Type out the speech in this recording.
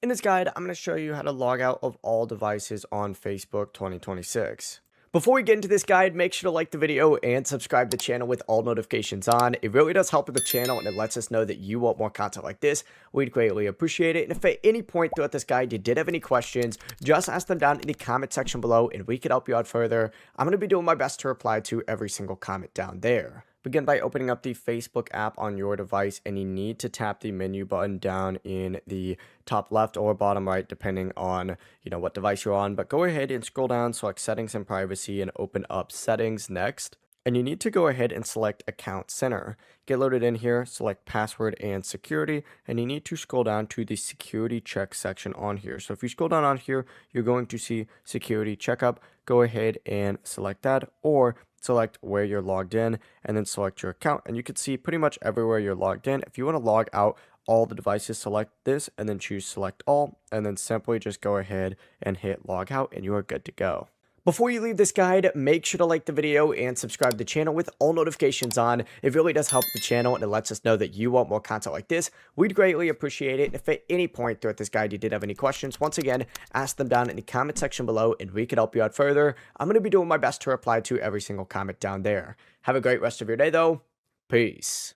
In this guide, I'm going to show you how to log out of all devices on Facebook 2026. Before we get into this guide, make sure to like the video and subscribe to the channel with all notifications on. It really does help with the channel and it lets us know that you want more content like this. We'd greatly appreciate it. And if at any point throughout this guide you did have any questions, just ask them down in the comment section below and we can help you out further. I'm going to be doing my best to reply to every single comment down there. Begin by opening up the Facebook app on your device, and you need to tap the menu button down in the top left or bottom right depending on what device you're on. But go ahead and scroll down, select settings and privacy, and open up settings next. And you need to go ahead and select account center. Get loaded in here, select password and security, and you need to scroll down to the security check section on here. So if you scroll down on here, you're going to see security checkup. Go ahead and select that, or select where you're logged in and then select your account, and you can see pretty much everywhere you're logged in. If you want to log out all the devices, select this and then choose select all, and then simply just go ahead and hit log out and you are good to go. Before you leave this guide, make sure to like the video and subscribe to the channel with all notifications on. It really does help the channel and it lets us know that you want more content like this. We'd greatly appreciate it. And if at any point throughout this guide you did have any questions, once again, ask them down in the comment section below and we can help you out further. I'm going to be doing my best to reply to every single comment down there. Have a great rest of your day though. Peace.